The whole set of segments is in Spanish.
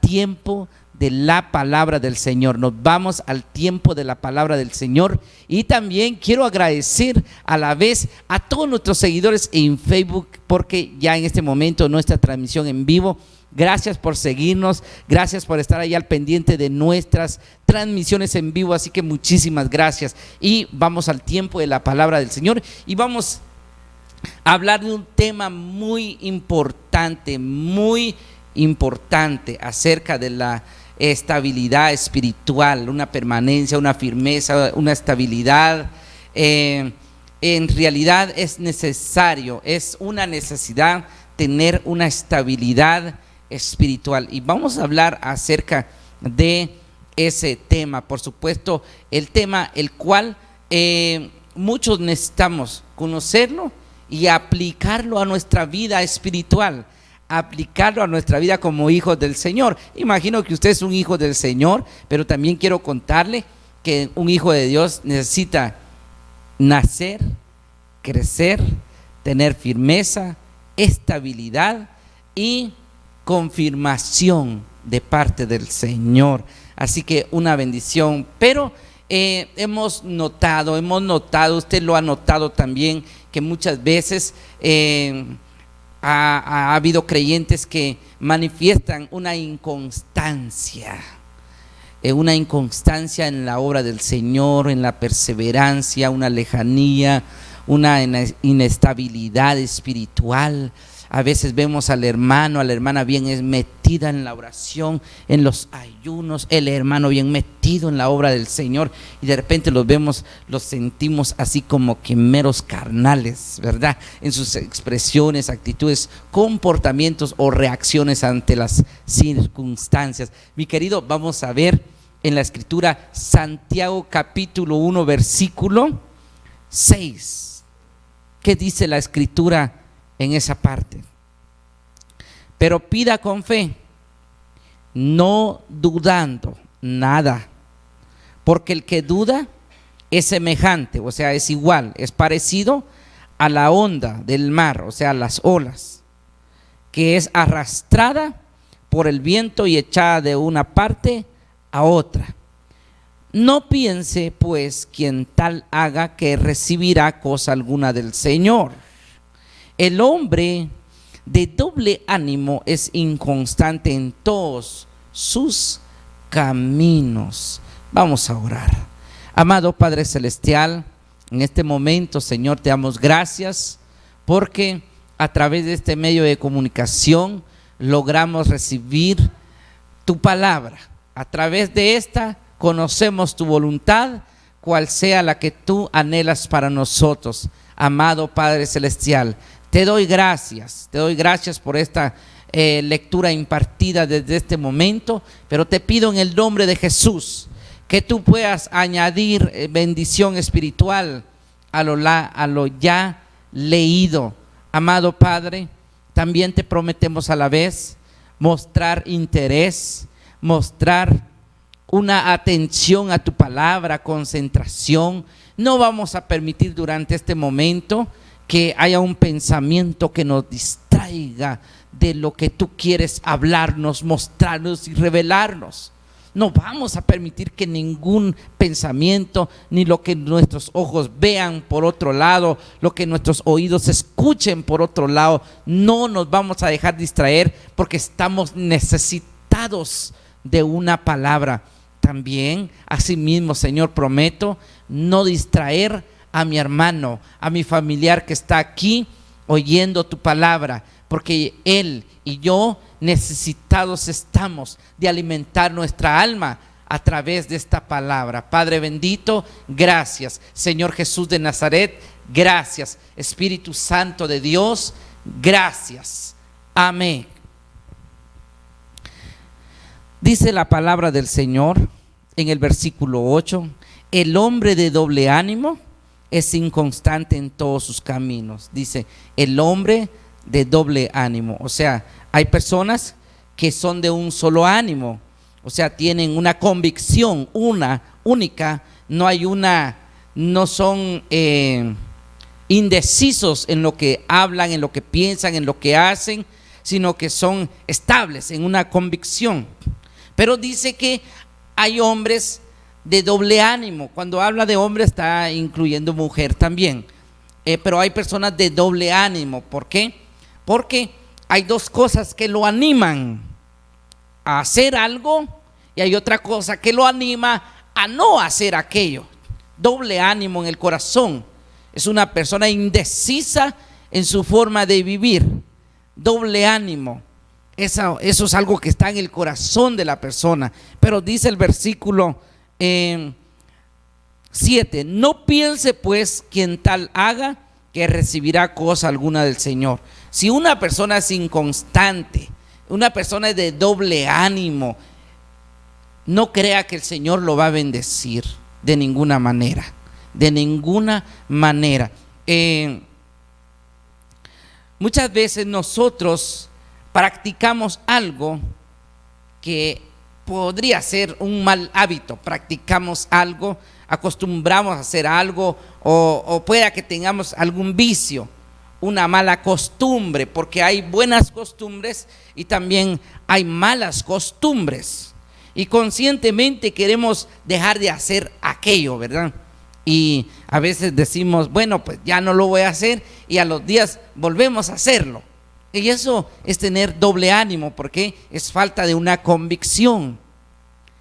tiempo de la palabra del Señor. Nos vamos al tiempo de la palabra del Señor. Y también quiero agradecer a la vez a todos nuestros seguidores en Facebook, porque ya en este momento nuestra transmisión en vivo. Gracias por seguirnos, gracias por estar ahí al pendiente de nuestras transmisiones en vivo, así que muchísimas gracias. Y vamos al tiempo de la palabra del Señor y vamos a hablar de un tema muy importante acerca de la estabilidad espiritual, una permanencia, una firmeza, una estabilidad. En realidad es necesario, es una necesidad tener una estabilidad espiritual, y vamos a hablar acerca de ese tema. Por supuesto, el tema el cual muchos necesitamos conocerlo y aplicarlo a nuestra vida espiritual, aplicarlo a nuestra vida como hijos del Señor. Imagino que usted es un hijo del Señor, pero también quiero contarle que un hijo de Dios necesita nacer, crecer, tener firmeza, estabilidad y confirmación de parte del Señor. Así que una bendición. Pero hemos notado, usted lo ha notado también, que muchas veces ha habido creyentes que manifiestan una inconstancia en la obra del Señor, en la perseverancia, una lejanía, una inestabilidad espiritual. A veces vemos al hermano, a la hermana bien metida en la oración, en los ayunos, el hermano bien metido en la obra del Señor, y de repente los sentimos así como que meros carnales, ¿verdad? En sus expresiones, actitudes, comportamientos o reacciones ante las circunstancias. Mi querido, vamos a ver en la escritura Santiago capítulo 1 versículo 6. ¿Qué dice la escritura en esa parte? Pero pida con fe, no dudando nada, porque el que duda es semejante, o sea, es igual, es parecido a la onda del mar, o sea, las olas, que es arrastrada por el viento y echada de una parte a otra. No piense pues quien tal haga que recibirá cosa alguna del Señor. El hombre de doble ánimo es inconstante en todos sus caminos. Vamos a orar. Amado Padre Celestial, en este momento, Señor, te damos gracias porque a través de este medio de comunicación logramos recibir tu palabra. A través de esta conocemos tu voluntad, cual sea la que tú anhelas para nosotros. Amado Padre Celestial, te doy gracias por esta lectura impartida desde este momento, pero te pido en el nombre de Jesús que tú puedas añadir bendición espiritual a lo ya leído. Amado Padre, también te prometemos a la vez mostrar interés, mostrar una atención a tu palabra, concentración. No vamos a permitir durante este momento que haya un pensamiento que nos distraiga de lo que tú quieres hablarnos, mostrarnos y revelarnos. No vamos a permitir que ningún pensamiento, ni lo que nuestros ojos vean por otro lado, lo que nuestros oídos escuchen por otro lado, no nos vamos a dejar distraer, porque estamos necesitados de una palabra. También, asimismo, Señor, prometo no distraer a mi hermano, a mi familiar que está aquí oyendo tu palabra, porque él y yo necesitados estamos de alimentar nuestra alma a través de esta palabra. Padre bendito, gracias. Señor Jesús de Nazaret, gracias. Espíritu Santo de Dios, gracias. Amén. Dice la palabra del Señor en el versículo 8: el hombre de doble ánimo es inconstante en todos sus caminos. Dice, el hombre de doble ánimo. O sea, hay personas que son de un solo ánimo, o sea, tienen una convicción, una única, no son indecisos en lo que hablan, en lo que piensan, en lo que hacen, sino que son estables en una convicción. Pero dice que hay hombres de doble ánimo. Cuando habla de hombre está incluyendo mujer también. Pero hay personas de doble ánimo. ¿Por qué? Porque hay dos cosas que lo animan a hacer algo y hay otra cosa que lo anima a no hacer aquello. Doble ánimo en el corazón. Es una persona indecisa en su forma de vivir. Doble ánimo. Eso es algo que está en el corazón de la persona. Pero dice el versículo 7: no piense pues quien tal haga que recibirá cosa alguna del Señor. Si una persona es inconstante, una persona de doble ánimo, no crea que el Señor lo va a bendecir de ninguna manera, de ninguna manera. Muchas veces nosotros practicamos algo que podría ser un mal hábito. Practicamos algo, acostumbramos a hacer algo, o pueda que tengamos algún vicio, una mala costumbre, porque hay buenas costumbres y también hay malas costumbres, y conscientemente queremos dejar de hacer aquello, ¿verdad? Y a veces decimos, bueno, pues ya no lo voy a hacer, y a los días volvemos a hacerlo. Y eso es tener doble ánimo, porque es falta de una convicción.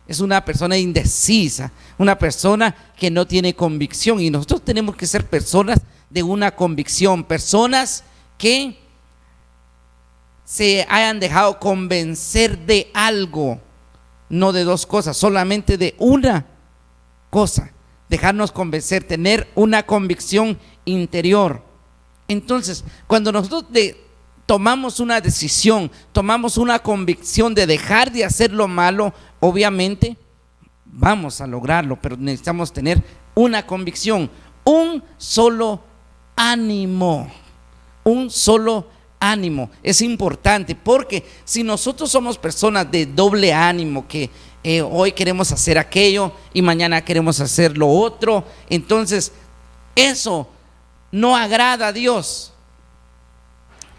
Es una persona indecisa, una persona que no tiene convicción. Y nosotros tenemos que ser personas de una convicción, personas que se hayan dejado convencer de algo, no de dos cosas, solamente de una cosa. Dejarnos convencer, tener una convicción interior. Entonces, cuando nosotros tomamos una decisión, tomamos una convicción de dejar de hacer lo malo, obviamente vamos a lograrlo, pero necesitamos tener una convicción, un solo ánimo, un solo ánimo. Es importante, porque si nosotros somos personas de doble ánimo, que hoy queremos hacer aquello y mañana queremos hacer lo otro, entonces eso no agrada a Dios.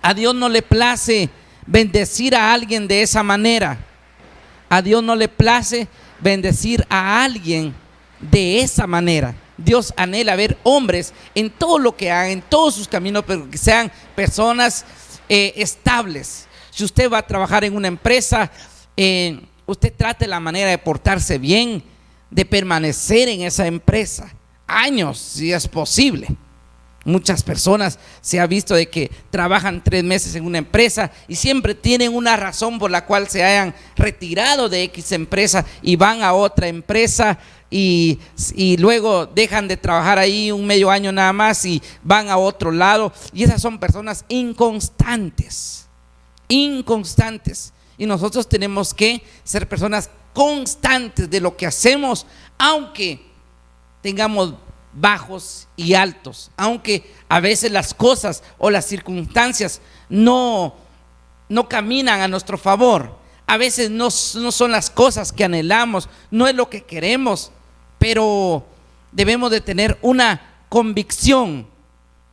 A Dios no le place bendecir a alguien de esa manera. A Dios no le place bendecir a alguien de esa manera. Dios anhela ver hombres en todo lo que hagan, en todos sus caminos, pero que sean personas estables. Si usted va a trabajar en una empresa, usted trate la manera de portarse bien, de permanecer en esa empresa años, si es posible. Muchas personas se ha visto de que trabajan 3 meses en una empresa y siempre tienen una razón por la cual se hayan retirado de X empresa y van a otra empresa y luego dejan de trabajar ahí un medio año nada más y van a otro lado. Y esas son personas inconstantes. Y nosotros tenemos que ser personas constantes de lo que hacemos, aunque tengamos bajos y altos, aunque a veces las cosas o las circunstancias no caminan a nuestro favor. A veces no son las cosas que anhelamos, no es lo que queremos, pero debemos de tener una convicción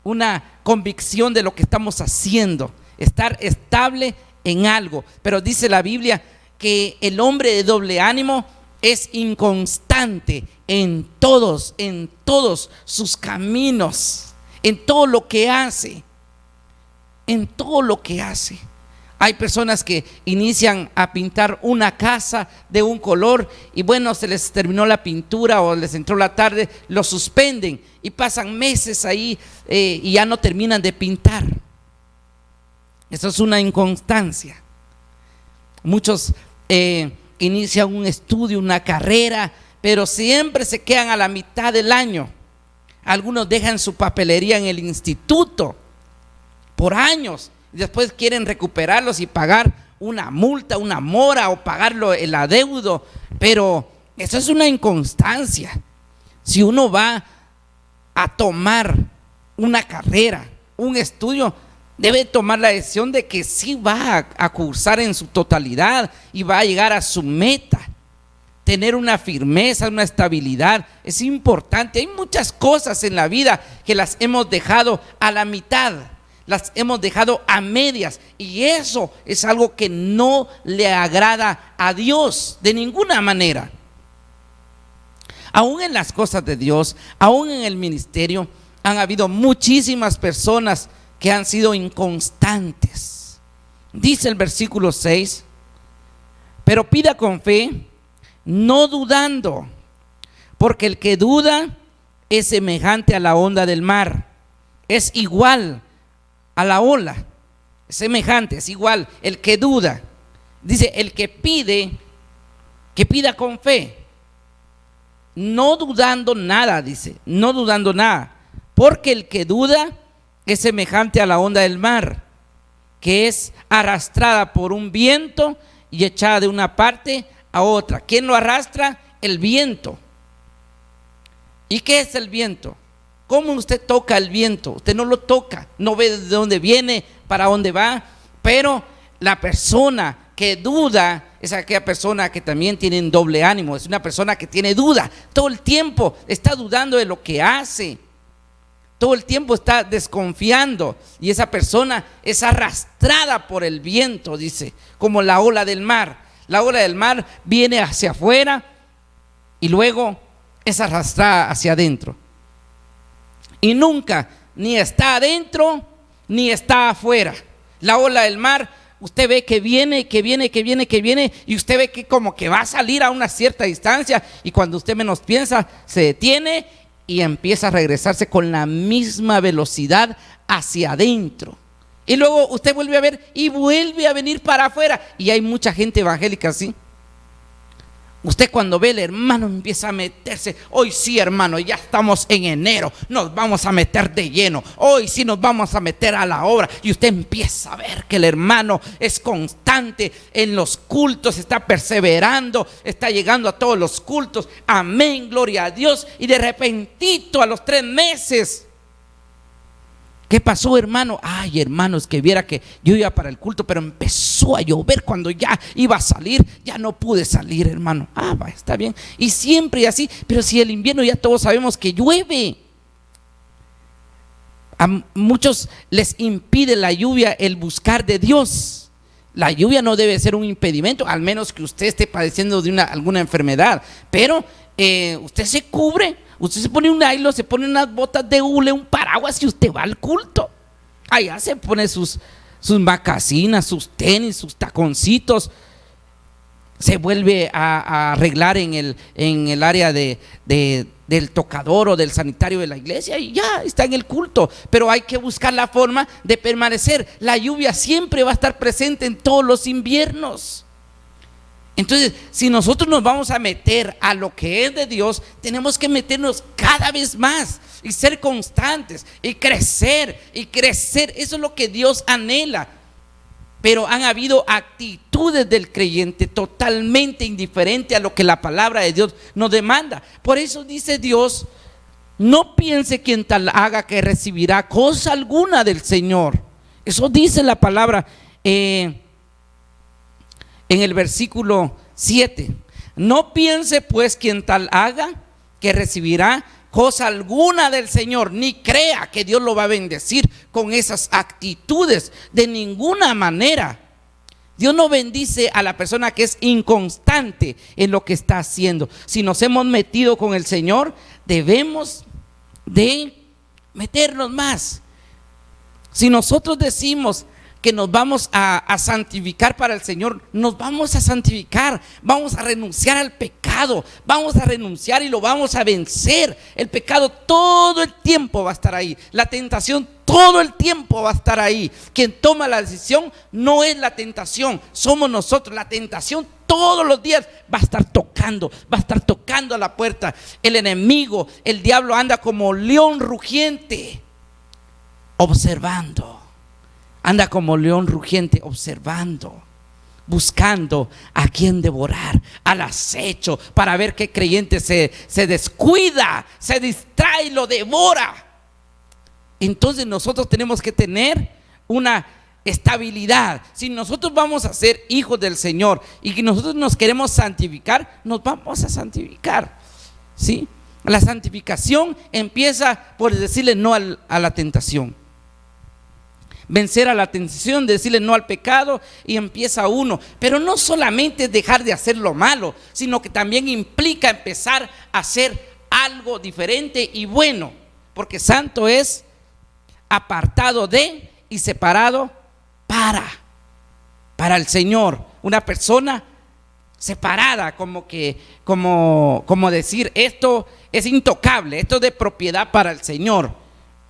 de lo que estamos haciendo, estar estable en algo. Pero dice la Biblia que el hombre de doble ánimo es inconstante en todos sus caminos, en todo lo que hace, Hay personas que inician a pintar una casa de un color y bueno, se les terminó la pintura o les entró la tarde, lo suspenden y pasan meses ahí y ya no terminan de pintar. Eso es una inconstancia. Muchos inician un estudio, una carrera, pero siempre se quedan a la mitad del año. Algunos dejan su papelería en el instituto por años y después quieren recuperarlos y pagar una multa, una mora o pagarlo el adeudo, pero eso es una inconstancia. Si uno va a tomar una carrera, un estudio, debe tomar la decisión de que sí va a cursar en su totalidad y va a llegar a su meta. Tener una firmeza, una estabilidad es importante. Hay muchas cosas en la vida que las hemos dejado a la mitad. las hemos dejado a medias, y eso es algo que no le agrada a Dios de ninguna manera. Aún en las cosas de Dios, aún en el ministerio, han habido muchísimas personas que han sido inconstantes. Dice el versículo 6: pero pida con fe, no dudando, porque el que duda es semejante a la onda del mar. Es igual a la ola, es semejante, es igual. El que duda, dice, el que pide, que pida con fe, no dudando nada, dice, no dudando nada, porque el que duda es semejante a la onda del mar, que es arrastrada por un viento y echada de una parte a otra. ¿Quién lo arrastra? El viento. ¿Y qué es el viento? ¿Cómo usted toca el viento? Usted no lo toca, no ve de dónde viene, para dónde va. Pero la persona que duda es aquella persona que también tiene un doble ánimo. Es una persona que tiene duda todo el tiempo, está dudando de lo que hace, todo el tiempo está desconfiando, y esa persona es arrastrada por el viento, dice, como la ola del mar. La ola del mar viene hacia afuera y luego es arrastrada hacia adentro, y nunca ni está adentro ni está afuera. La ola del mar, usted ve que viene, y usted ve que como que va a salir a una cierta distancia, y cuando usted menos piensa se detiene y empieza a regresarse con la misma velocidad hacia adentro, y luego usted vuelve a ver y vuelve a venir para afuera. Y hay mucha gente evangélica así. Usted cuando ve el hermano empieza a meterse, hoy sí hermano, ya estamos en enero, nos vamos a meter de lleno, hoy sí nos vamos a meter a la obra, y usted empieza a ver que el hermano es constante en los cultos, está perseverando, está llegando a todos los cultos, amén, gloria a Dios, y de repentito a los 3 meses, ¿qué pasó, hermano? Ay, hermano, es que viera que yo iba para el culto, pero empezó a llover cuando ya iba a salir, ya no pude salir, hermano. Ah, va, está bien. Y siempre así, pero si el invierno ya todos sabemos que llueve. A muchos les impide la lluvia el buscar de Dios. La lluvia no debe ser un impedimento, al menos que usted esté padeciendo de alguna enfermedad, pero usted se cubre. Usted se pone un nylon, se pone unas botas de hule, un paraguas, y usted va al culto. Allá se pone sus macasinas, sus tenis, sus taconcitos. Se vuelve a arreglar en el área del tocador o del sanitario de la iglesia, y ya está en el culto. Pero hay que buscar la forma de permanecer. La lluvia siempre va a estar presente en todos los inviernos. Entonces, si nosotros nos vamos a meter a lo que es de Dios, tenemos que meternos cada vez más y ser constantes y crecer y crecer. Eso es lo que Dios anhela. Pero han habido actitudes del creyente totalmente indiferentes a lo que la palabra de Dios nos demanda. Por eso dice Dios: no piense quien tal haga que recibirá cosa alguna del Señor. Eso dice la palabra en el versículo 7. No piense pues quien tal haga que recibirá cosa alguna del Señor, ni crea que Dios lo va a bendecir con esas actitudes. De ninguna manera. Dios no bendice a la persona que es inconstante en lo que está haciendo. Si nos hemos metido con el Señor, debemos de meternos más. Si nosotros decimos que nos vamos a santificar para el Señor, nos vamos a santificar, vamos a renunciar al pecado, vamos a renunciar y lo vamos a vencer. El pecado todo el tiempo va a estar ahí, la tentación todo el tiempo va a estar ahí. Quien toma la decisión no es la tentación, somos nosotros. La tentación todos los días va a estar tocando a la puerta. El enemigo, el diablo, anda como león rugiente, observando. Anda como león rugiente, observando, buscando a quien devorar, al acecho, para ver qué creyente se descuida, se distrae y lo devora. Entonces nosotros tenemos que tener una estabilidad. Si nosotros vamos a ser hijos del Señor y que nosotros nos queremos santificar, nos vamos a santificar, ¿sí? La santificación empieza por decirle no a la tentación. vencer a la tentación, de decirle no al pecado, y empieza uno. Pero no solamente es dejar de hacer lo malo, sino que también implica empezar a hacer algo diferente y bueno, porque santo es apartado de y separado para el Señor. Una persona separada, como decir, esto es intocable, esto es de propiedad para el Señor.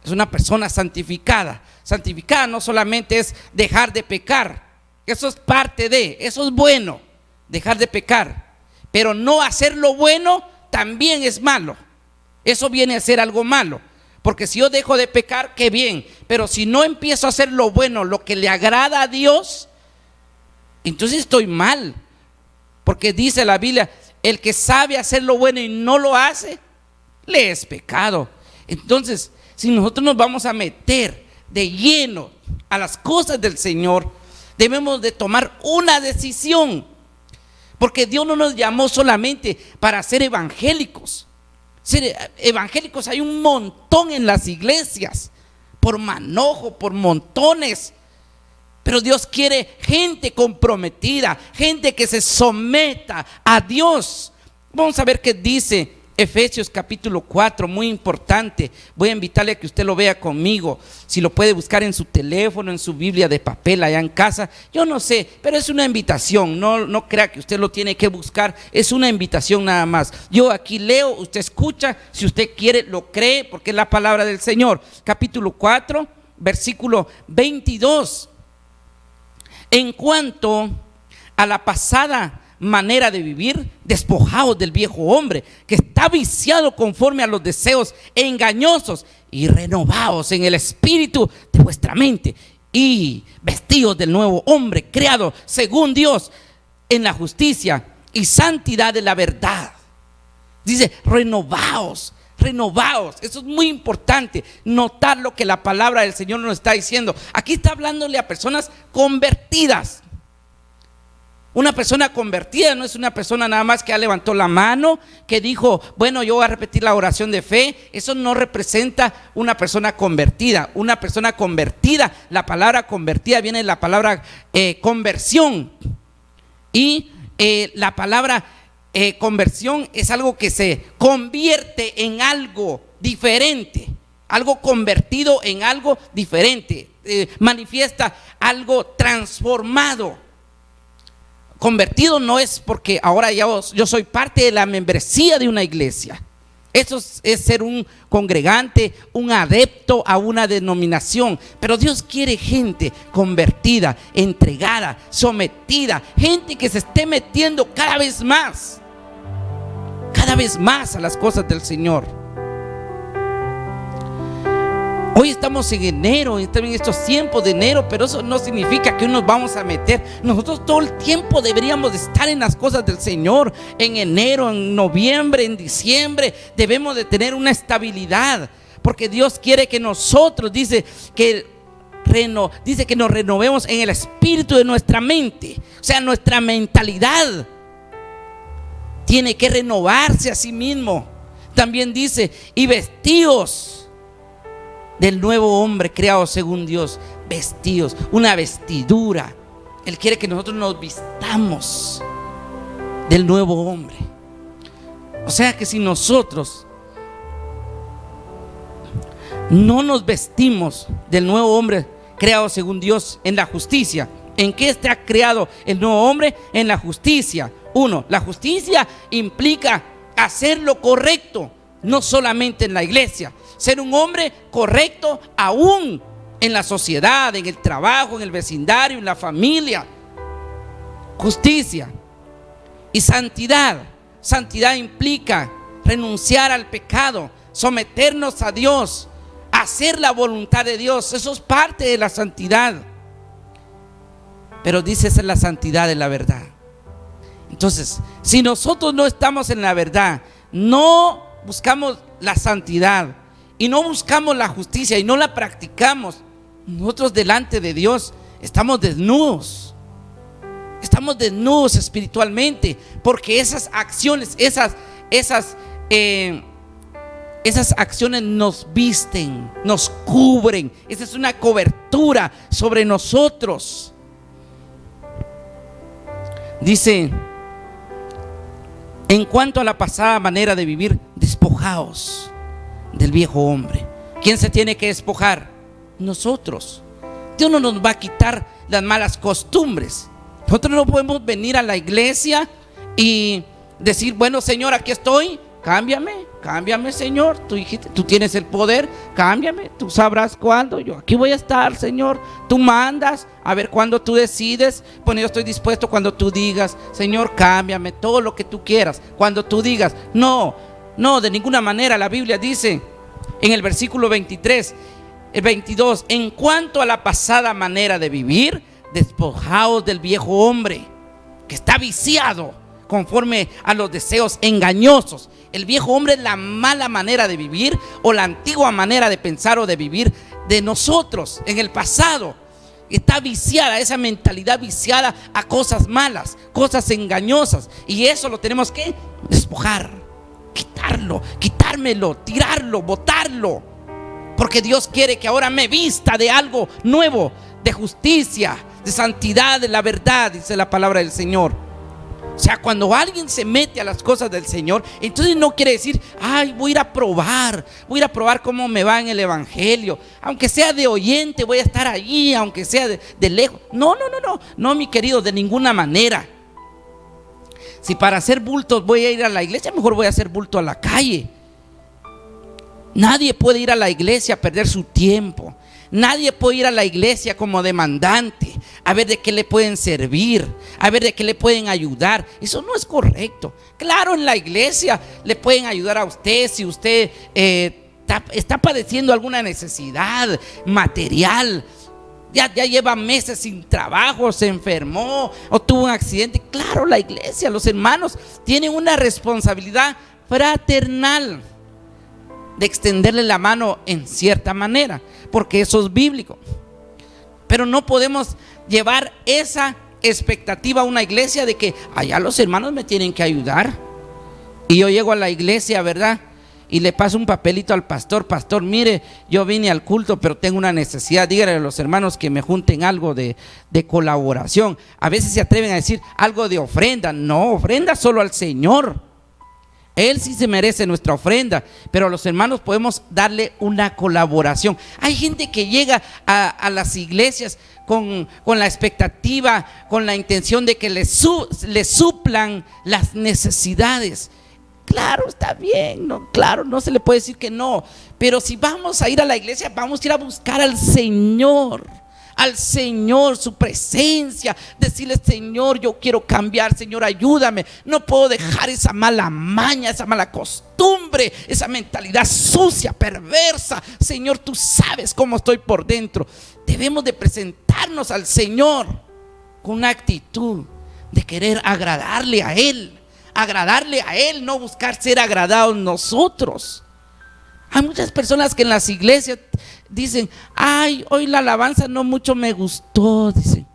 Es una persona santificada. Santificada no solamente es dejar de pecar, eso es parte de, eso es bueno, dejar de pecar, pero no hacer lo bueno también es malo. Eso viene a ser algo malo, porque si yo dejo de pecar, qué bien, pero si no empiezo a hacer lo bueno, lo que le agrada a Dios, entonces estoy mal, porque dice la Biblia, el que sabe hacer lo bueno y no lo hace, le es pecado. Entonces, si nosotros nos vamos a meter de lleno a las cosas del Señor, debemos de tomar una decisión, porque Dios no nos llamó solamente para ser evangélicos. Ser evangélicos hay un montón en las iglesias, por manojo, por montones, pero Dios quiere gente comprometida, gente que se someta a Dios. Vamos a ver qué dice Efesios capítulo 4, muy importante. Voy a invitarle a que usted lo vea conmigo. Si lo puede buscar en su teléfono, en su Biblia de papel allá en casa, yo no sé, pero es una invitación. No crea que usted lo tiene que buscar, es una invitación nada más. Yo aquí leo, usted escucha, si usted quiere lo cree, porque es la palabra del Señor. Capítulo 4, versículo 22. En cuanto a la pasada manera de vivir, despojaos del viejo hombre que está viciado conforme a los deseos engañosos, y renovaos en el espíritu de vuestra mente, y vestidos del nuevo hombre creado según Dios en la justicia y santidad de la verdad. Dice renovaos. Eso es muy importante, notar lo que la palabra del Señor nos está diciendo. Aquí está hablándole a personas convertidas. Una persona convertida no es una persona nada más que ya levantó la mano, que dijo, bueno, yo voy a repetir la oración de fe. Eso no representa una persona convertida. Una persona convertida, la palabra convertida viene de la palabra conversión. Y la palabra conversión es algo que se convierte en algo diferente, algo convertido en algo diferente, manifiesta algo transformado. Convertido no es porque ahora yo soy parte de la membresía de una iglesia. Eso es ser un congregante, un adepto a una denominación. Pero Dios quiere gente convertida, entregada, sometida, gente que se esté metiendo cada vez más a las cosas del Señor. Hoy estamos en enero, estamos en estos tiempos de enero, pero eso no significa que nos vamos a meter. Nosotros todo el tiempo deberíamos de estar en las cosas del Señor. En enero, en noviembre, en diciembre, debemos de tener una estabilidad, porque Dios quiere que nosotros, dice que nos renovemos en el espíritu de nuestra mente. O sea, nuestra mentalidad tiene que renovarse a sí mismo. También dice, y vestidos del nuevo hombre creado según Dios. Vestidos, una vestidura. Él quiere que nosotros nos vistamos del nuevo hombre. O sea que si nosotros no nos vestimos del nuevo hombre creado según Dios en la justicia, ¿en qué está creado el nuevo hombre? En la justicia. La justicia implica hacer lo correcto, no solamente en la iglesia. Ser un hombre correcto aún en la sociedad, en el trabajo, en el vecindario, en la familia. Justicia y santidad. Santidad implica renunciar al pecado, someternos a Dios, hacer la voluntad de Dios. Eso es parte de la santidad. Pero dice, esa es la santidad de la verdad. Entonces, si nosotros no estamos en la verdad, no buscamos la santidad y no buscamos la justicia y no la practicamos, nosotros delante de Dios estamos desnudos. Estamos desnudos espiritualmente, porque esas acciones, esas Esas acciones nos visten, nos cubren. Esa es una cobertura sobre nosotros. Dice, en cuanto a la pasada manera de vivir, despojaos del viejo hombre. ¿Quién se tiene que despojar? Nosotros. Dios no nos va a quitar las malas costumbres. Nosotros no podemos venir a la iglesia y decir, bueno, Señor, aquí estoy, cámbiame, Señor. Tú tienes el poder, cámbiame. Tú sabrás cuándo. Yo aquí voy a estar, Señor. Tú mandas, a ver cuándo tú decides. Bueno, yo estoy dispuesto cuando tú digas, Señor, cámbiame, todo lo que tú quieras. Cuando tú digas, no, de ninguna manera. La Biblia dice en el versículo 23, el 22, en cuanto a la pasada manera de vivir, despojaos del viejo hombre que está viciado conforme a los deseos engañosos. El viejo hombre es la mala manera de vivir o la antigua manera de pensar o de vivir de nosotros en el pasado. Está viciada, esa mentalidad viciada a cosas malas, cosas engañosas, y eso lo tenemos que despojar, quitármelo, tirarlo, botarlo, porque Dios quiere que ahora me vista de algo nuevo, de justicia, de santidad, de la verdad, dice la palabra del Señor. O sea, cuando alguien se mete a las cosas del Señor, entonces no quiere decir, ay, voy a ir a probar cómo me va en el evangelio. Aunque sea de oyente, voy a estar allí, aunque sea de lejos. No, mi querido, de ninguna manera. Si para hacer bultos voy a ir a la iglesia, mejor voy a hacer bulto a la calle. Nadie puede ir a la iglesia a perder su tiempo. Nadie puede ir a la iglesia como demandante, a ver de qué le pueden servir, a ver de qué le pueden ayudar. Eso no es correcto. Claro, en la iglesia le pueden ayudar a usted si usted está padeciendo alguna necesidad material. Ya lleva meses sin trabajo, se enfermó o tuvo un accidente. Claro, la iglesia, los hermanos tienen una responsabilidad fraternal de extenderle la mano en cierta manera, porque eso es bíblico. Pero no podemos llevar esa expectativa a una iglesia de que allá los hermanos me tienen que ayudar, y yo llego a la iglesia, ¿verdad?, y le paso un papelito al pastor: pastor, mire, yo vine al culto, pero tengo una necesidad, dígale a los hermanos que me junten algo de colaboración. A veces se atreven a decir algo de ofrenda. No, ofrenda solo al Señor. Él sí se merece nuestra ofrenda, pero a los hermanos podemos darle una colaboración. Hay gente que llega a las iglesias con la expectativa, con la intención de que le suplan las necesidades. Claro, está bien, claro, no se le puede decir que no, pero si vamos a ir a la iglesia, vamos a ir a buscar al Señor, su presencia, decirle: Señor, yo quiero cambiar, Señor, ayúdame, no puedo dejar esa mala maña, esa mala costumbre, esa mentalidad sucia, perversa. Señor, tú sabes cómo estoy por dentro. Debemos de presentarnos al Señor con una actitud de querer agradarle a Él, no buscar ser agradados nosotros. Hay muchas personas que en las iglesias dicen: ay, hoy la alabanza no mucho me gustó, dicen.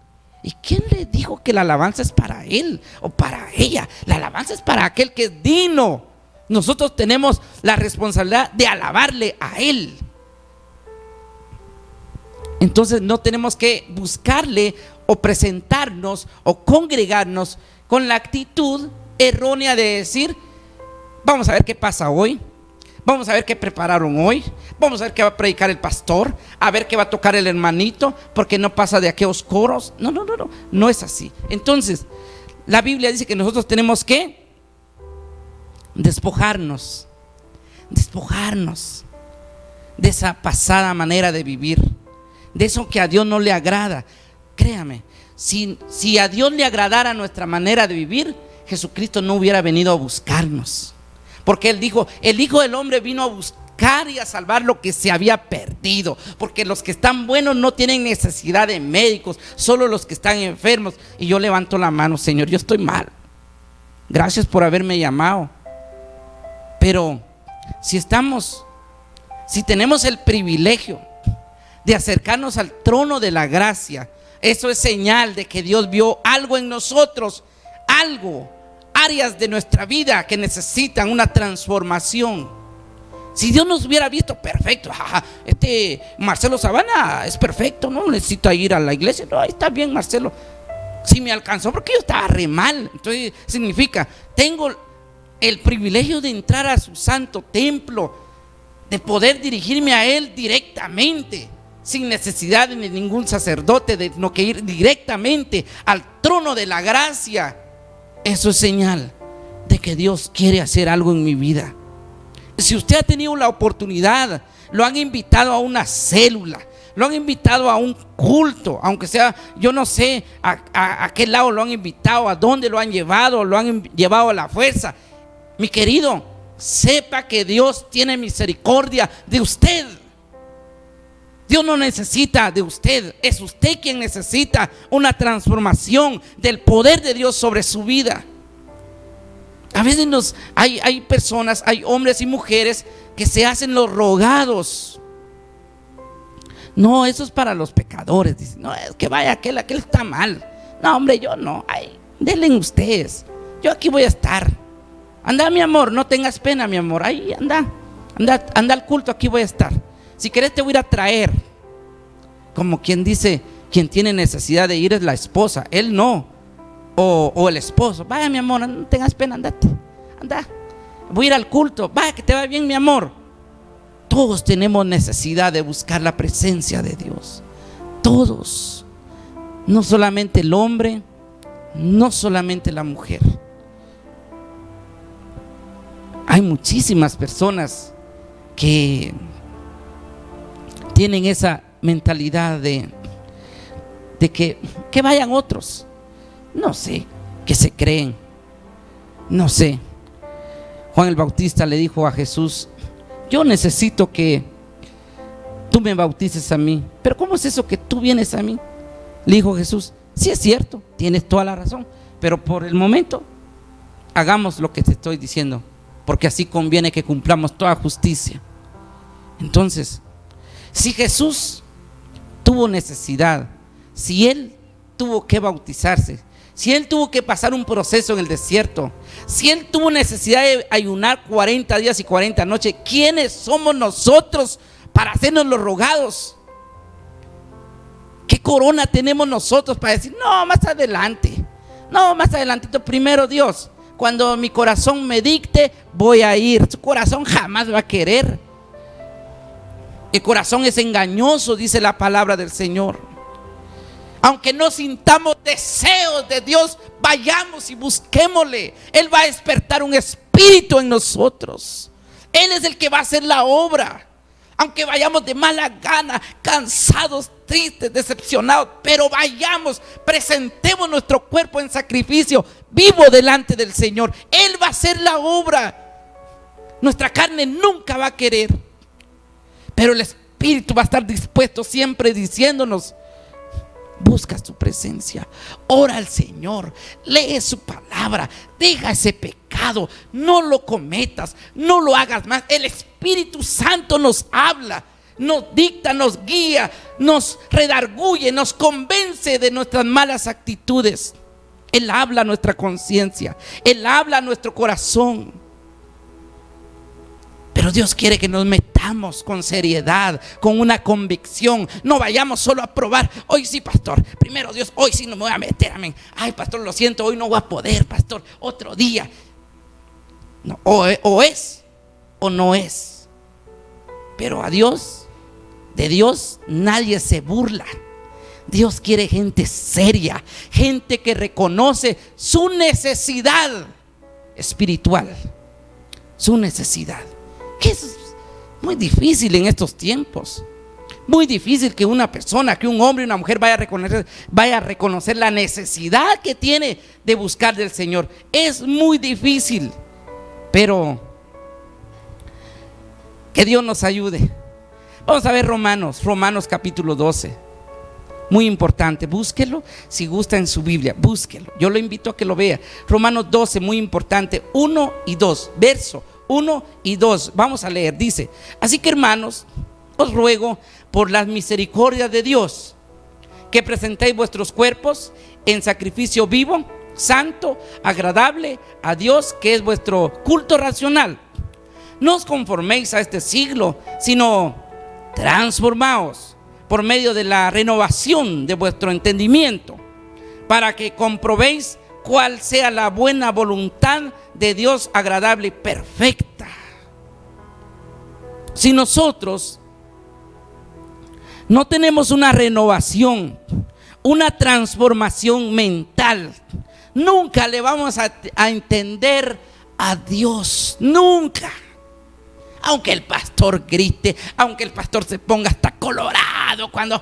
¿Y quién le dijo que la alabanza es para él o para ella? La alabanza es para aquel que es digno. Nosotros tenemos la responsabilidad de alabarle a Él. Entonces no tenemos que buscarle o presentarnos o congregarnos con la actitud errónea de decir: vamos a ver qué pasa hoy, vamos a ver qué prepararon hoy, vamos a ver qué va a predicar el pastor, a ver qué va a tocar el hermanito, porque no pasa de aquellos coros. No es así. Entonces la Biblia dice que nosotros tenemos que despojarnos de esa pasada manera de vivir, de eso que a Dios no le agrada. Créame, si a Dios le agradara nuestra manera de vivir, Jesucristo no hubiera venido a buscarnos, porque Él dijo: el Hijo del Hombre vino a buscar y a salvar lo que se había perdido, porque los que están buenos no tienen necesidad de médicos, solo los que están enfermos. Y yo levanto la mano: Señor, yo estoy mal, gracias por haberme llamado, pero si tenemos el privilegio de acercarnos al trono de la gracia, eso es señal de que Dios vio algo en nosotros, áreas de nuestra vida que necesitan una transformación. Si Dios nos hubiera visto perfecto, este Marcelo Sabana es perfecto, no necesita ir a la iglesia, no, ahí está bien Marcelo. Si me alcanzó porque yo estaba re mal. Entonces significa, tengo el privilegio de entrar a su santo templo, de poder dirigirme a Él directamente, sin necesidad de ningún sacerdote, de no que ir directamente al trono de la gracia. Eso es señal de que Dios quiere hacer algo en mi vida. Si usted ha tenido la oportunidad, lo han invitado a una célula, lo han invitado a un culto, aunque sea, yo no sé a qué lado lo han invitado, a dónde lo han llevado a la fuerza. Mi querido, sepa que Dios tiene misericordia de usted. Dios no necesita de usted, es usted quien necesita una transformación del poder de Dios sobre su vida. A veces hay personas, hay hombres y mujeres que se hacen los rogados. No, eso es para los pecadores. Dicen, no, es que vaya aquel está mal. No, hombre, yo no. Ay, denle ustedes. Yo aquí voy a estar. Anda, mi amor, no tengas pena, mi amor. Ahí anda al culto, aquí voy a estar. Si querés te voy a ir a traer. Como quien dice, quien tiene necesidad de ir es la esposa, él no. O el esposo, vaya mi amor, no tengas pena, andate, anda, voy a ir al culto, vaya que te va bien mi amor. Todos tenemos necesidad de buscar la presencia de Dios, todos, no solamente el hombre, no solamente la mujer. Hay muchísimas personas que tienen esa mentalidad de que vayan otros. No sé, que se creen. No sé. Juan el Bautista le dijo a Jesús: yo necesito que tú me bautices a mí. Pero ¿cómo es eso que tú vienes a mí? Le dijo Jesús: sí es cierto, tienes toda la razón, pero por el momento hagamos lo que te estoy diciendo, porque así conviene que cumplamos toda justicia. Entonces, si Jesús tuvo necesidad, si Él tuvo que bautizarse, si Él tuvo que pasar un proceso en el desierto, si Él tuvo necesidad de ayunar 40 días y 40 noches, ¿quiénes somos nosotros para hacernos los rogados? ¿Qué corona tenemos nosotros para decir, no, más adelantito, primero Dios, cuando mi corazón me dicte, voy a ir? Su corazón jamás va a querer. El corazón es engañoso, dice la palabra del Señor. Aunque no sintamos deseos de Dios, vayamos y busquémosle. Él va a despertar un espíritu en nosotros. Él es el que va a hacer la obra. Aunque vayamos de mala gana, cansados, tristes, decepcionados, pero vayamos, presentemos nuestro cuerpo en sacrificio vivo delante del Señor. Él va a hacer la obra. Nuestra carne nunca va a querer, pero el espíritu va a estar dispuesto siempre diciéndonos: busca su presencia, ora al Señor, lee su palabra, deja ese pecado, no lo cometas, no lo hagas más. El Espíritu Santo nos habla, nos dicta, nos guía, nos redarguye, nos convence de nuestras malas actitudes. Él habla a nuestra conciencia, Él habla a nuestro corazón. Pero Dios quiere que nos metamos con seriedad, con una convicción. No vayamos solo a probar. Hoy sí, pastor, primero Dios, hoy sí no me voy a meter, amén. Ay, pastor, lo siento, hoy no voy a poder, pastor, otro día. No, o es o no es. Pero a Dios, de Dios nadie se burla. Dios quiere gente seria, gente que reconoce su necesidad espiritual, su necesidad. Que es muy difícil en estos tiempos. Muy difícil que una persona, que un hombre y una mujer vaya a reconocer la necesidad que tiene de buscar del Señor. Es muy difícil. Pero que Dios nos ayude. Vamos a ver Romanos capítulo 12. Muy importante, búsquelo. Si gusta en su Biblia, búsquelo. Yo lo invito a que lo vea. Romanos 12, muy importante, 1 y 2, verso 1 y 2, vamos a leer. Dice: así que, hermanos, os ruego por las misericordias de Dios que presentéis vuestros cuerpos en sacrificio vivo, santo, agradable a Dios, que es vuestro culto racional. No os conforméis a este siglo, sino transformaos por medio de la renovación de vuestro entendimiento, para que comprobéis cuál sea la buena voluntad de Dios, agradable y perfecta. Si nosotros no tenemos una renovación, una transformación mental, nunca le vamos a entender a Dios, nunca. Aunque el pastor grite, aunque el pastor se ponga hasta colorado cuando,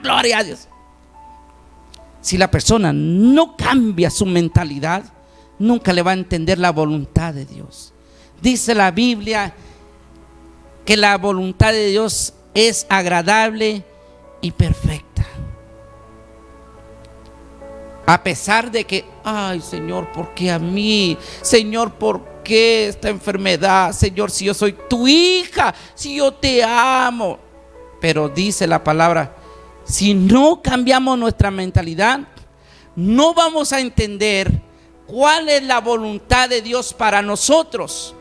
gloria a Dios. Si la persona no cambia su mentalidad, nunca le va a entender la voluntad de Dios. Dice la Biblia que la voluntad de Dios es agradable y perfecta. A pesar de que, ay Señor, ¿por qué a mí? Señor, ¿por qué esta enfermedad? Señor, si yo soy tu hija, si yo te amo. Pero dice la palabra, si no cambiamos nuestra mentalidad, no vamos a entender cuál es la voluntad de Dios para nosotros.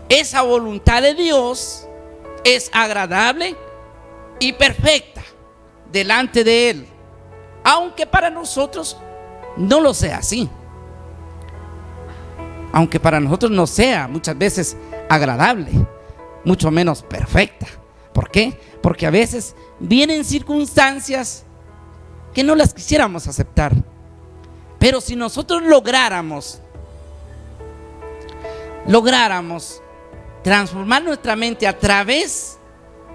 Esa voluntad de Dios es agradable y perfecta delante de Él, aunque para nosotros no lo sea así. Aunque para nosotros no sea muchas veces agradable, mucho menos perfecta. ¿Por qué? Porque a veces vienen circunstancias que no las quisiéramos aceptar. Pero si nosotros lográramos transformar nuestra mente a través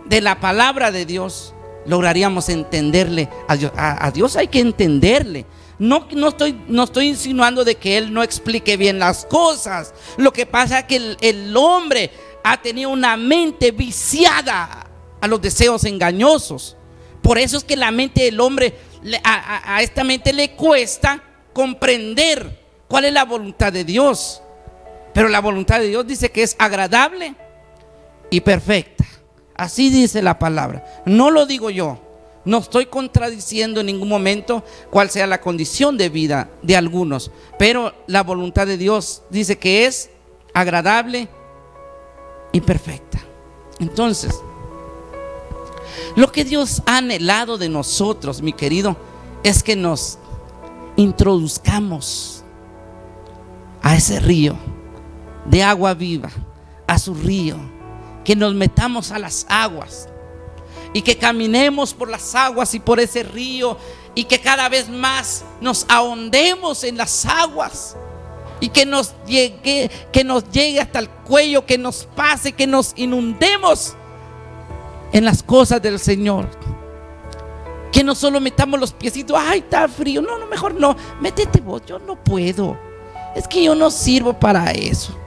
de la palabra de Dios, lograríamos entenderle a Dios. A Dios hay que entenderle. No estoy insinuando de que Él no explique bien las cosas. Lo que pasa es que el hombre ha tenido una mente viciada a los deseos engañosos. Por eso es que la mente del hombre, a esta mente le cuesta comprender cuál es la voluntad de Dios. Pero la voluntad de Dios dice que es agradable y perfecta. Así dice la palabra. No lo digo yo. No estoy contradiciendo en ningún momento cuál sea la condición de vida de algunos. Pero la voluntad de Dios dice que es agradable y perfecta. Entonces, lo que Dios ha anhelado de nosotros, mi querido, es que nos introduzcamos a ese río de agua viva, a su río, que nos metamos a las aguas y que caminemos por las aguas y por ese río, y que cada vez más nos ahondemos en las aguas y que nos llegue hasta el cuello, que nos pase, que nos inundemos en las cosas del Señor. Que no solo metamos los piecitos, ay, está frío, no, mejor no, métete vos, yo no puedo, es que yo no sirvo para eso.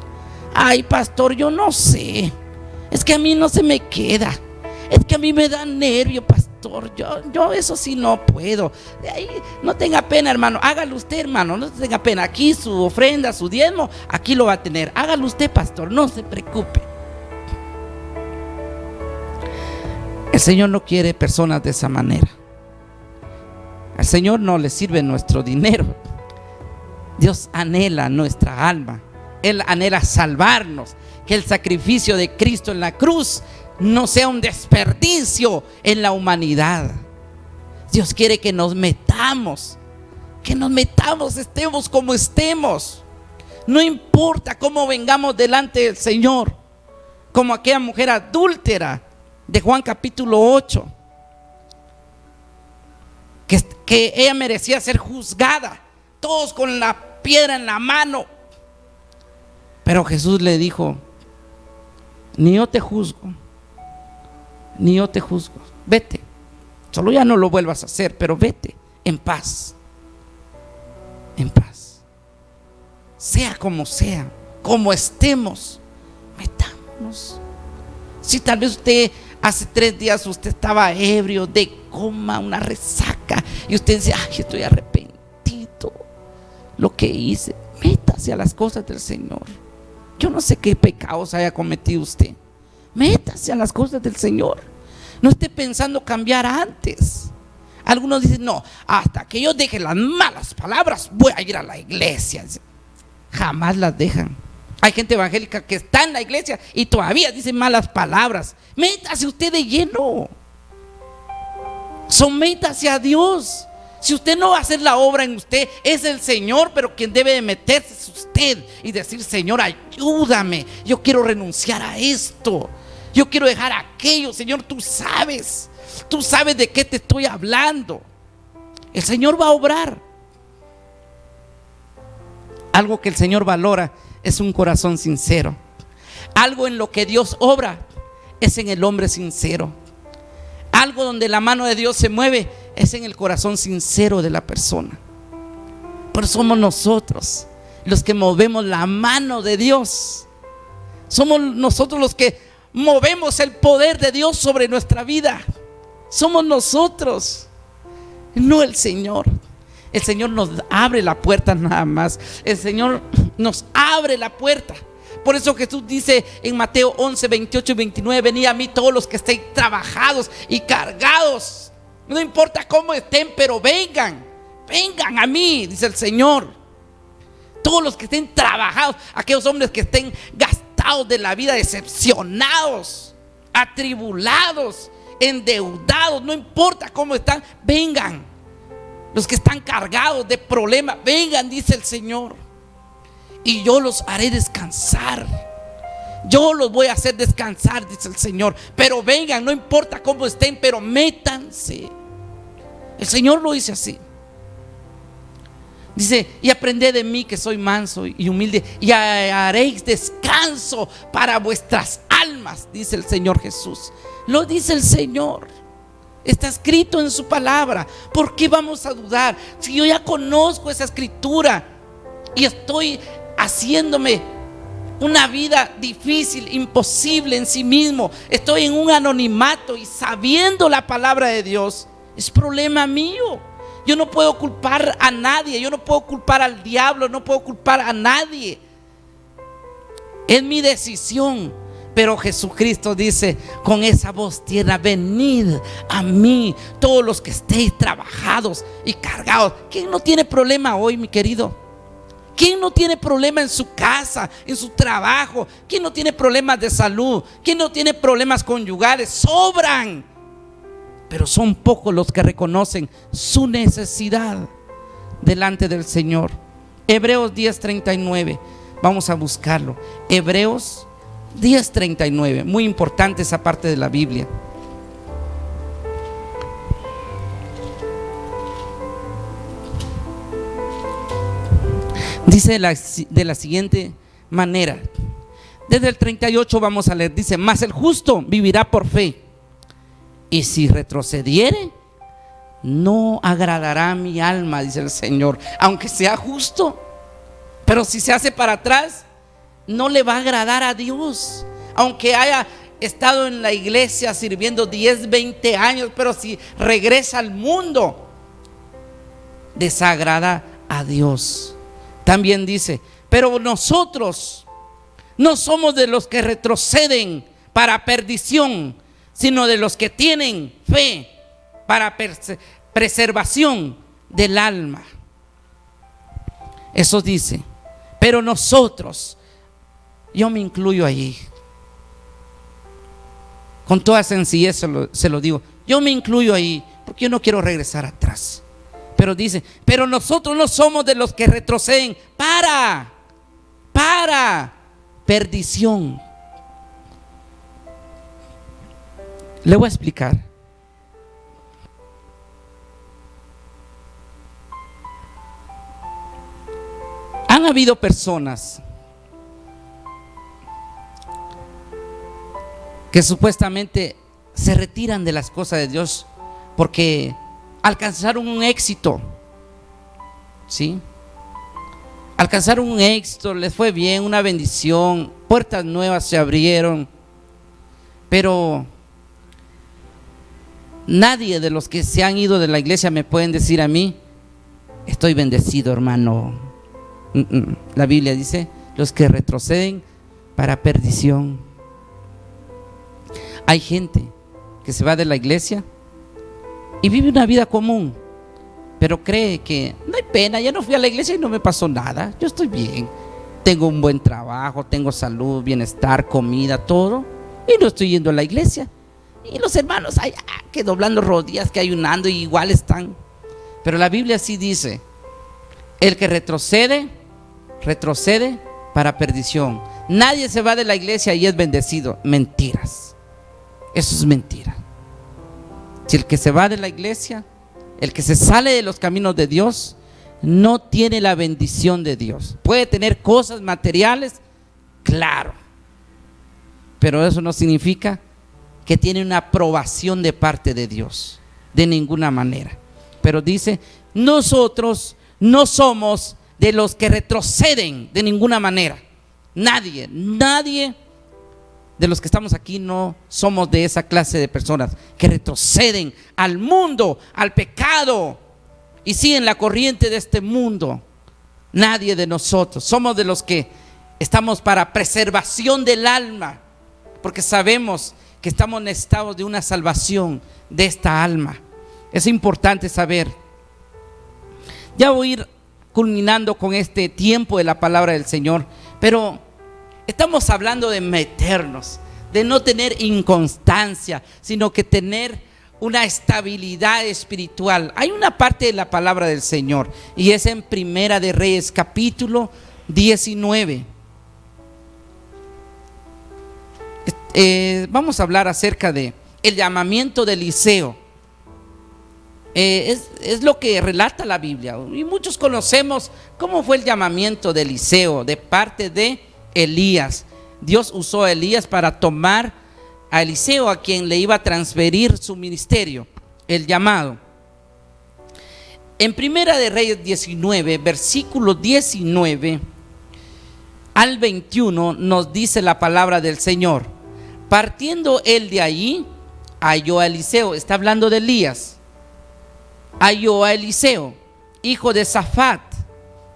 Ay, pastor, yo no sé, es que a mí no se me queda, es que a mí me da nervio, pastor, yo eso sí no puedo. Ay, no tenga pena, hermano, hágalo usted, hermano, no tenga pena. Aquí su ofrenda, su diezmo, aquí lo va a tener. Hágalo usted, pastor, no se preocupe. El Señor no quiere personas de esa manera. Al Señor no le sirve nuestro dinero. Dios anhela nuestra alma. Él anhela salvarnos. Que el sacrificio de Cristo en la cruz no sea un desperdicio en la humanidad. Dios quiere que nos metamos, estemos como estemos. No importa cómo vengamos delante del Señor, como aquella mujer adúltera de Juan capítulo 8, que ella merecía ser juzgada, todos con la piedra en la mano. Pero Jesús le dijo: ni yo te juzgo, ni yo te juzgo, vete, solo ya no lo vuelvas a hacer, pero vete en paz, en paz. Sea, como estemos, metámonos. Si tal vez usted hace 3 días usted estaba ebrio, de coma, una resaca, y usted dice: ay, estoy arrepentido lo que hice, métase a las cosas del Señor. Yo no sé qué pecados haya cometido usted, métase a las cosas del Señor. No esté pensando cambiar antes. Algunos dicen: no, hasta que yo deje las malas palabras voy a ir a la iglesia. Jamás las dejan Hay gente evangélica que está en la iglesia y todavía dice malas palabras. Métase usted de lleno. Sométase a Dios. Si usted no va a hacer la obra en usted, es el Señor, pero quien debe de meterse es usted y decir: Señor, ayúdame, yo quiero renunciar a esto, yo quiero dejar aquello. Señor, tú sabes de qué te estoy hablando. El Señor va a obrar. Algo que el Señor valora es un corazón sincero. Algo en lo que Dios obra es en el hombre sincero. Algo donde la mano de Dios se mueve es en el corazón sincero de la persona. Pero somos nosotros los que movemos la mano de Dios. Somos nosotros los que movemos el poder de Dios sobre nuestra vida. Somos nosotros, no el Señor. El Señor nos abre la puerta nada más. El Señor nos abre la puerta. Por eso Jesús dice en Mateo 11, 28 y 29: venid a mí todos los que estéis trabajados y cargados. No importa cómo estén, pero vengan a mí, dice el Señor. Todos los que estén trabajados, aquellos hombres que estén gastados de la vida, decepcionados, atribulados, endeudados, no importa cómo están, vengan. Los que están cargados de problemas, vengan, dice el Señor, y yo los haré descansar. Yo los voy a hacer descansar, dice el Señor. Pero vengan, no importa cómo estén, pero métanse. El Señor lo dice así. Dice: y aprended de mí, que soy manso y humilde, y haréis descanso para vuestras almas, dice el Señor Jesús. Lo dice el Señor. Está escrito en su palabra. ¿Por qué vamos a dudar? Si yo ya conozco esa escritura y estoy haciéndome una vida difícil, imposible en sí mismo, estoy en un anonimato y sabiendo la palabra de Dios, es problema mío. Yo no puedo culpar a nadie, yo no puedo culpar al diablo, no puedo culpar a nadie. Es mi decisión. Pero Jesucristo dice con esa voz tierna: venid a mí todos los que estéis trabajados y cargados. ¿Quién no tiene problema hoy, mi querido? ¿Quién no tiene problema en su casa, en su trabajo? ¿Quién no tiene problemas de salud? ¿Quién no tiene problemas conyugales? Sobran. Pero son pocos los que reconocen su necesidad delante del Señor. Hebreos 10:39. Vamos a buscarlo. Hebreos 10:39, muy importante esa parte de la Biblia. Dice de la siguiente manera. Desde el 38 vamos a leer. Dice: mas el justo vivirá por fe, y si retrocediere, no agradará a mi alma, dice el Señor. Aunque sea justo, pero si se hace para atrás, no le va a agradar a Dios. Aunque haya estado en la iglesia sirviendo 10, 20 años, pero si regresa al mundo, desagrada a Dios. También dice: pero nosotros no somos de los que retroceden para perdición, sino de los que tienen fe para preservación del alma. Eso dice. Pero nosotros, yo me incluyo allí. Con toda sencillez se lo digo. Yo me incluyo ahí porque yo no quiero regresar atrás. Pero dice: pero nosotros no somos de los que retroceden para perdición. Le voy a explicar. Han habido personas que supuestamente se retiran de las cosas de Dios porque alcanzaron un éxito, ¿sí? Alcanzaron un éxito, les fue bien, una bendición, puertas nuevas se abrieron, pero nadie de los que se han ido de la iglesia me pueden decir a mí: estoy bendecido, hermano. La Biblia dice: los que retroceden para perdición. Hay gente que se va de la iglesia y vive una vida común, pero cree que no hay pena, ya no fui a la iglesia y no me pasó nada, yo estoy bien. tengo un buen trabajo, tengo salud, bienestar, comida, todo, y no estoy yendo a la iglesia. Y los hermanos allá que doblando rodillas, que ayunando, y igual están. Pero la Biblia sí dice: el que retrocede, retrocede para perdición. Nadie se va de la iglesia y es bendecido. Mentiras. Eso es mentira. Si el que se va de la iglesia, el que se sale de los caminos de Dios, no tiene la bendición de Dios. Puede tener cosas materiales, claro, pero eso no significa que tiene una aprobación de parte de Dios, de ninguna manera. Pero dice: nosotros no somos de los que retroceden de ninguna manera. Nadie de los que estamos aquí no somos de esa clase de personas que retroceden al mundo, al pecado, y siguen la corriente de este mundo. Nadie de nosotros. Somos de los que estamos para preservación del alma, porque sabemos que estamos necesitados de una salvación de esta alma. Es importante saber. Ya voy a ir culminando con este tiempo de la palabra del Señor, pero estamos hablando de meternos, de no tener inconstancia, sino que tener una estabilidad espiritual. Hay una parte de la palabra del Señor, y es en Primera de Reyes, capítulo 19. Vamos a hablar acerca de el llamamiento de Eliseo. Es lo que relata la Biblia, y muchos conocemos cómo fue el llamamiento de Eliseo de parte de Elías. Dios usó a Elías para tomar a Eliseo, a quien le iba a transferir su ministerio, el llamado. En Primera de Reyes 19, versículo 19 al 21, nos dice la palabra del Señor: partiendo él de allí, halló a Eliseo. Está hablando de Elías. Halló a Eliseo, hijo de Safat,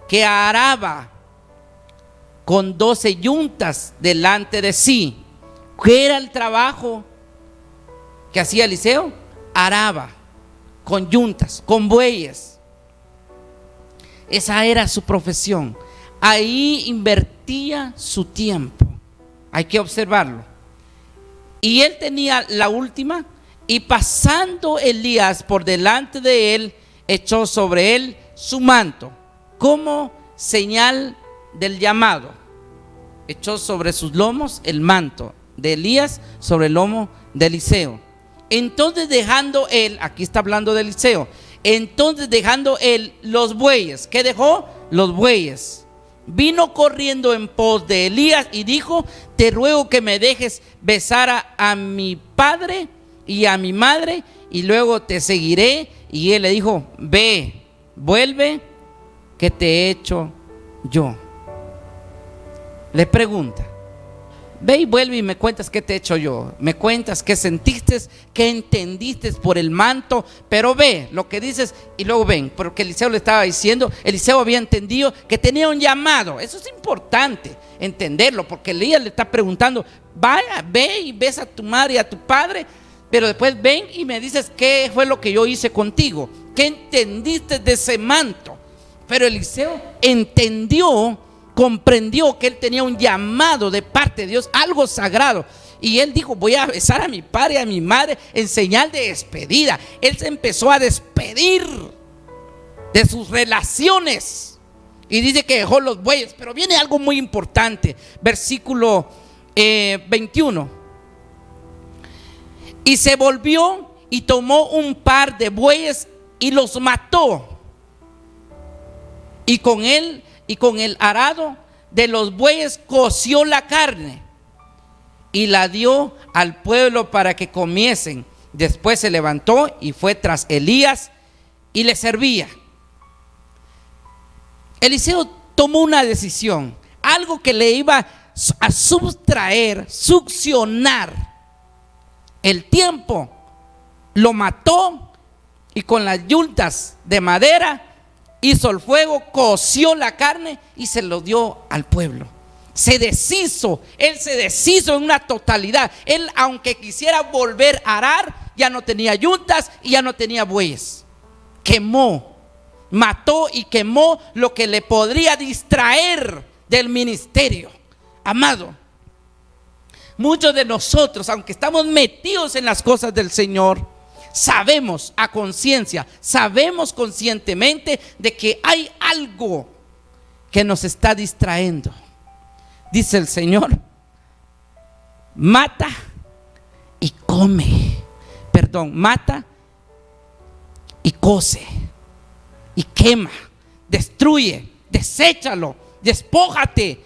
que araba con 12 yuntas delante de sí. ¿Qué era el trabajo que hacía Eliseo? Araba con yuntas, con bueyes. Esa era su profesión. Ahí invertía su tiempo. Hay que observarlo. Y él tenía la última. Y pasando Elías por delante de él, echó sobre él su manto, como señal del llamado. Echó sobre sus lomos el manto de Elías sobre el lomo de Eliseo. Entonces dejando él, aquí está hablando de Eliseo, entonces dejando él los bueyes. ¿Qué dejó? Los bueyes. Vino corriendo en pos de Elías y dijo: te ruego que me dejes besar a mi padre y a mi madre, y luego te seguiré. Y él le dijo: ve, vuelve, que te he hecho yo. Le pregunta: ve y vuelve y me cuentas qué te he hecho yo. Me cuentas qué sentiste, qué entendiste por el manto, pero ve lo que dices y luego ven. Porque Eliseo le estaba diciendo, Eliseo había entendido que tenía un llamado. Eso es importante entenderlo, porque Elías le está preguntando: vaya, ve y besa a tu madre y a tu padre, pero después ven y me dices qué fue lo que yo hice contigo, qué entendiste de ese manto. Pero Eliseo entendió, comprendió que él tenía un llamado de parte de Dios, algo sagrado. Y él dijo: voy a besar a mi padre y a mi madre en señal de despedida. Él se empezó a despedir de sus relaciones. Y dice que dejó los bueyes. Pero viene algo muy importante. Versículo 21. Y se volvió y tomó un par de bueyes y los mató. Y con él y con el arado de los bueyes coció la carne y la dio al pueblo para que comiesen. Después se levantó y fue tras Elías y le servía. Eliseo tomó una decisión, algo que le iba a succionar el tiempo. Lo mató y con las yuntas de madera hizo el fuego, coció la carne y se lo dio al pueblo. Se deshizo, él se deshizo en una totalidad. Él, aunque quisiera volver a arar, ya no tenía yuntas y ya no tenía bueyes. Quemó, mató y quemó lo que le podría distraer del ministerio. Amado, muchos de nosotros, aunque estamos metidos en las cosas del Señor, sabemos a conciencia, sabemos conscientemente de que hay algo que nos está distrayendo. Dice el Señor: mata y come. Perdón, mata y cose y quema, destruye, deséchalo, despójate.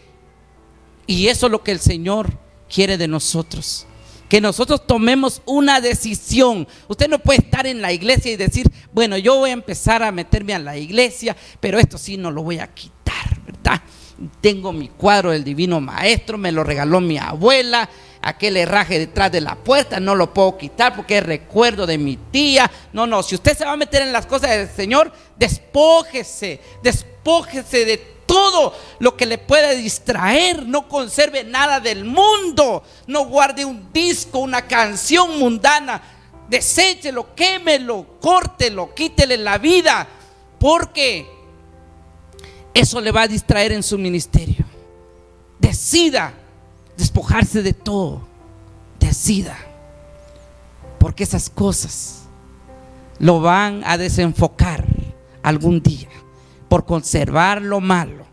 Y eso es lo que el Señor quiere de nosotros, que nosotros tomemos una decisión. Usted no puede estar en la iglesia y decir: bueno, yo voy a empezar a meterme a la iglesia, pero esto sí no lo voy a quitar, ¿verdad? Tengo mi cuadro del Divino Maestro, me lo regaló mi abuela, aquel herraje detrás de la puerta no lo puedo quitar porque es recuerdo de mi tía. No, si usted se va a meter en las cosas del Señor, despójese de todo lo que le puede distraer. No conserve nada del mundo, no guarde un disco, una canción mundana. Deséchelo, quémelo, córtelo, quítele la vida, porque eso le va a distraer en su ministerio. Decida despojarse de todo, decida, porque esas cosas lo van a desenfocar algún día por conservar lo malo.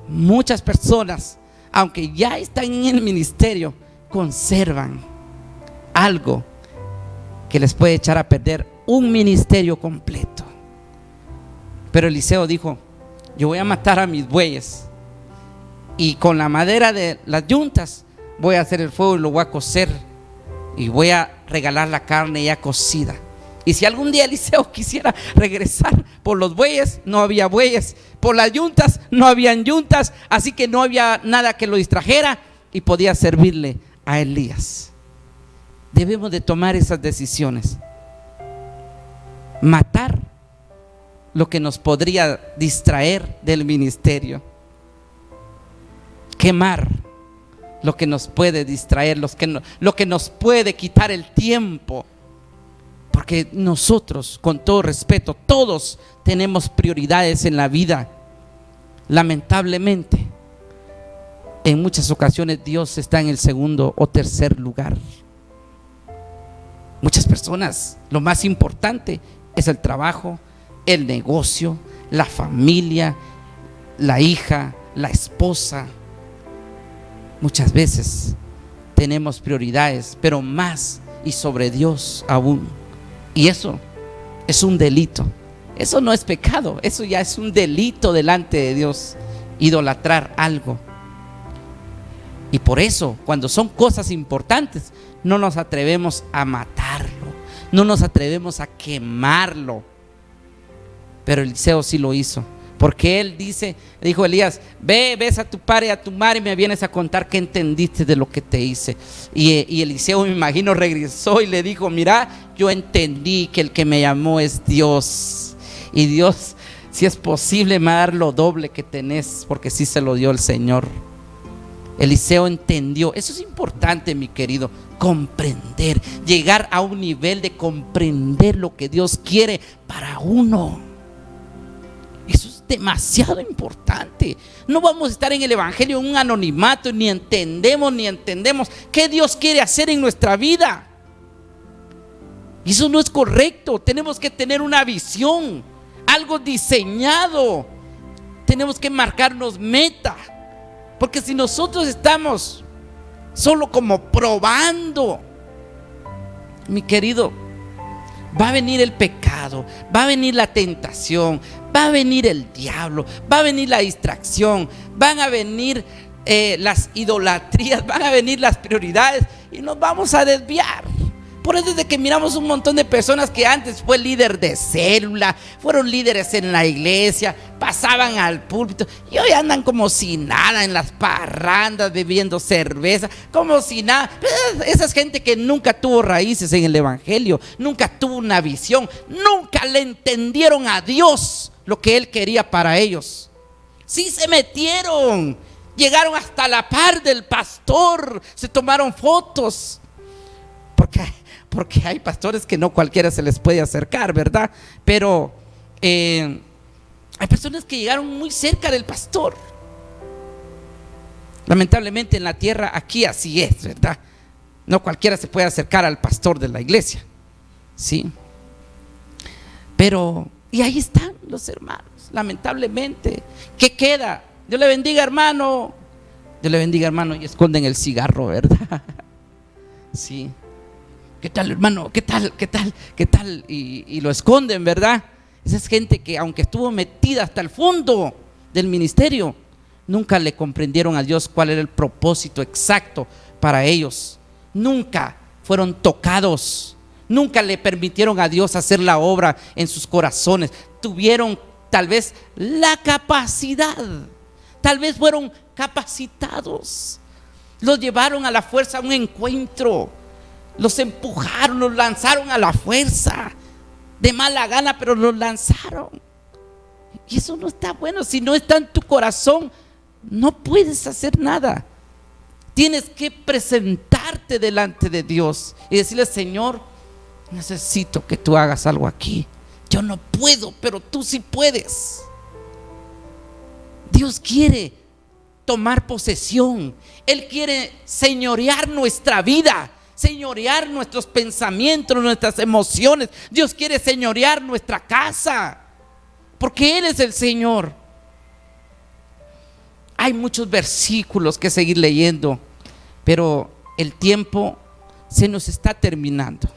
Muchas personas, aunque ya están en el ministerio, conservan algo que les puede echar a perder un ministerio completo. Pero Eliseo dijo: yo voy a matar a mis bueyes y con la madera de las yuntas voy a hacer el fuego y lo voy a cocer y voy a regalar la carne ya cocida. Y si algún día Eliseo quisiera regresar por los bueyes, no había bueyes; por las yuntas, no habían yuntas. Así que no había nada que lo distrajera y podía servirle a Elías. Debemos de tomar esas decisiones. Matar lo que nos podría distraer del ministerio. Quemar lo que nos puede distraer, lo que nos puede quitar el tiempo. Porque nosotros, con todo respeto, todos tenemos prioridades en la vida. Lamentablemente, en muchas ocasiones Dios está en el segundo o tercer lugar. Muchas personas, lo más importante es el trabajo, el negocio, la familia, la hija, la esposa. Muchas veces tenemos prioridades, pero más y sobre Dios aún. Y eso es un delito. Eso no es pecado, eso ya es un delito delante de Dios, idolatrar algo. Y por eso, cuando son cosas importantes, no nos atrevemos a matarlo, no nos atrevemos a quemarlo. Pero Eliseo sí lo hizo, porque él dijo Elías: ves a tu padre y a tu madre y me vienes a contar qué entendiste de lo que te hice. Y Eliseo, me imagino, regresó y le dijo: mira, yo entendí que el que me llamó es Dios, y Dios, si es posible, me va a dar lo doble que tenés, porque sí se lo dio el Señor. Eliseo entendió. Eso es importante, mi querido, comprender, llegar a un nivel de comprender lo que Dios quiere para uno. Eso es demasiado importante. No vamos a estar en el evangelio en un anonimato, ni entendemos qué Dios quiere hacer en nuestra vida. Y eso no es correcto. Tenemos que tener una visión, algo diseñado. Tenemos que marcarnos meta, porque si nosotros estamos solo como probando, mi querido, va a venir el pecado, va a venir la tentación, va a venir el diablo, va a venir la distracción, van a venir las idolatrías, van a venir las prioridades y nos vamos a desviar. Por eso es de que miramos un montón de personas que antes fue líder de célula, fueron líderes en la iglesia, pasaban al púlpito y hoy andan como si nada en las parrandas bebiendo cerveza, como si nada. Esa es gente que nunca tuvo raíces en el evangelio, nunca tuvo una visión, nunca le entendieron a Dios lo que Él quería para ellos. Sí se metieron, llegaron hasta la par del pastor, se tomaron fotos, porque hay pastores que no cualquiera se les puede acercar, ¿verdad? Pero hay personas que llegaron muy cerca del pastor Lamentablemente en la tierra aquí así es, ¿verdad? No cualquiera se puede acercar al pastor de la iglesia, ¿sí? Pero, y ahí están los hermanos, lamentablemente. ¿Qué queda? Dios le bendiga, hermano. Dios le bendiga, hermano. Y esconden el cigarro, ¿verdad? Sí. ¿Qué tal, hermano? ¿Qué tal? ¿Qué tal? ¿Qué tal? Y lo esconden, ¿verdad? Esa es gente que, aunque estuvo metida hasta el fondo del ministerio, nunca le comprendieron a Dios cuál era el propósito exacto para ellos. Nunca fueron tocados. Nunca le permitieron a Dios hacer la obra en sus corazones. Tuvieron tal vez la capacidad, tal vez fueron capacitados. Los llevaron a la fuerza a un encuentro, los empujaron, los lanzaron a la fuerza, de mala gana, pero los lanzaron. Y eso no está bueno. Si no está en tu corazón, no puedes hacer nada. Tienes que presentarte delante de Dios y decirle: Señor, necesito que tú hagas algo aquí. Yo no puedo, pero tú sí puedes. Dios quiere tomar posesión. Él quiere señorear nuestra vida, señorear nuestros pensamientos, nuestras emociones. Dios quiere señorear nuestra casa, porque Él es el Señor. Hay muchos versículos que seguir leyendo, pero el tiempo se nos está terminando.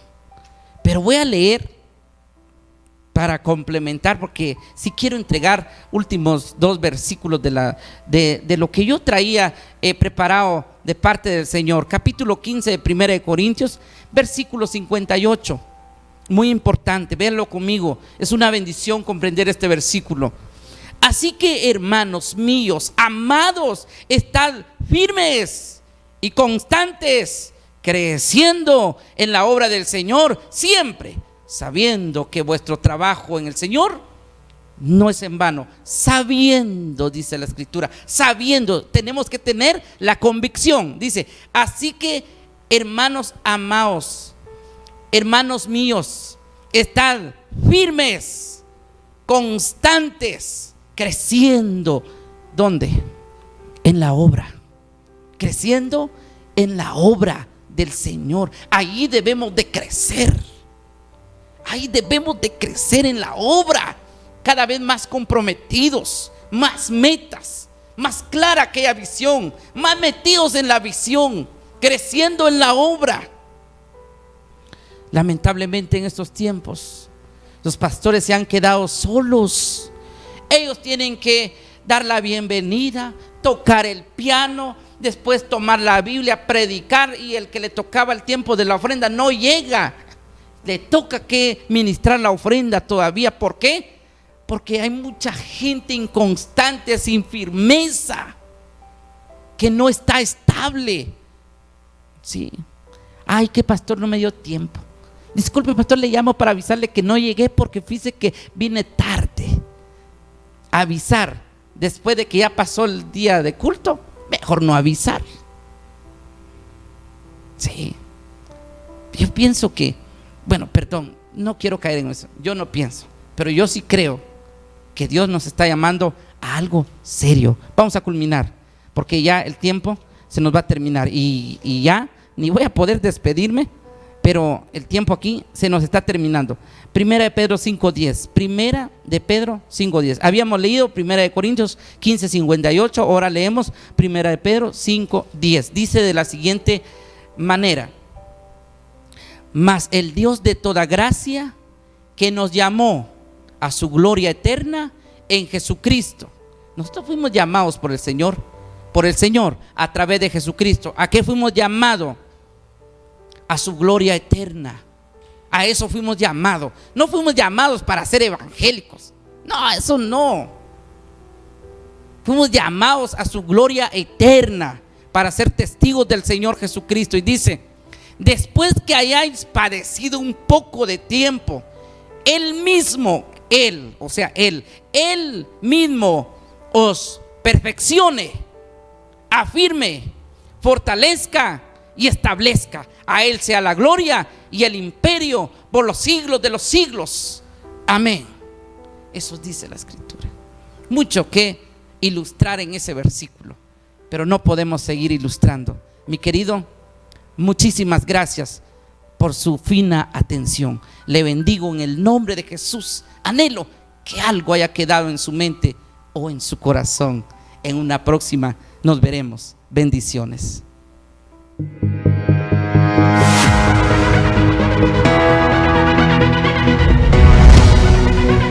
Pero voy a leer para complementar, porque si quiero entregar últimos 2 versículos de lo que yo traía preparado de parte del Señor. Capítulo 15 de 1 de Corintios, versículo 58. Muy importante, véanlo conmigo. Es una bendición comprender este versículo. Así que, hermanos míos, amados, estad firmes y constantes, creciendo en la obra del Señor, siempre sabiendo que vuestro trabajo en el Señor no es en vano. Sabiendo, dice la Escritura, sabiendo, tenemos que tener la convicción. Dice: así que, hermanos amados, hermanos míos, estad firmes, constantes, creciendo. ¿Dónde? En la obra. Creciendo en la obra del Señor. Ahí debemos de crecer. Ahí debemos de crecer en la obra. Cada vez más comprometidos, más metas, más clara aquella visión, más metidos en la visión, creciendo en la obra. Lamentablemente en estos tiempos los pastores se han quedado solos. Ellos tienen que dar la bienvenida, tocar el piano, después tomar la Biblia, predicar, y el que le tocaba el tiempo de la ofrenda no llega. Le toca que ministrar la ofrenda todavía. ¿Por qué? Porque hay mucha gente inconstante, sin firmeza, que no está estable. Sí. Ay, que pastor, no me dio tiempo. Disculpe, pastor, le llamo para avisarle que no llegué porque fíjese que vine tarde. Avisar después de que ya pasó el día de culto, mejor no avisar. Sí. Yo pienso que, bueno, perdón, no quiero caer en eso. Yo no pienso, pero yo sí creo que Dios nos está llamando a algo serio. Vamos a culminar, porque ya el tiempo se nos va a terminar y ya ni voy a poder despedirme, pero el tiempo aquí se nos está terminando. Primera de Pedro 5:10. Primera de Pedro 5:10. Habíamos leído Primera de Corintios 15:58. Ahora leemos Primera de Pedro 5:10. Dice de la siguiente manera: mas el Dios de toda gracia, que nos llamó a su gloria eterna en Jesucristo. Nosotros fuimos llamados por el Señor a través de Jesucristo. ¿A qué fuimos llamados? A su gloria eterna. A eso fuimos llamados. No fuimos llamados para ser evangélicos. No, eso no. Fuimos llamados a su gloria eterna para ser testigos del Señor Jesucristo. Y dice: después que hayáis padecido un poco de tiempo, Él mismo os perfeccione, afirme, fortalezca y establezca. A Él sea la gloria y el imperio por los siglos de los siglos. Amén. Eso dice la Escritura. Mucho que ilustrar en ese versículo. pero no podemos seguir ilustrando. Mi querido, muchísimas gracias por su fina atención. Le bendigo en el nombre de Jesús. Anhelo que algo haya quedado en su mente o en su corazón. En una próxima nos veremos. Bendiciones.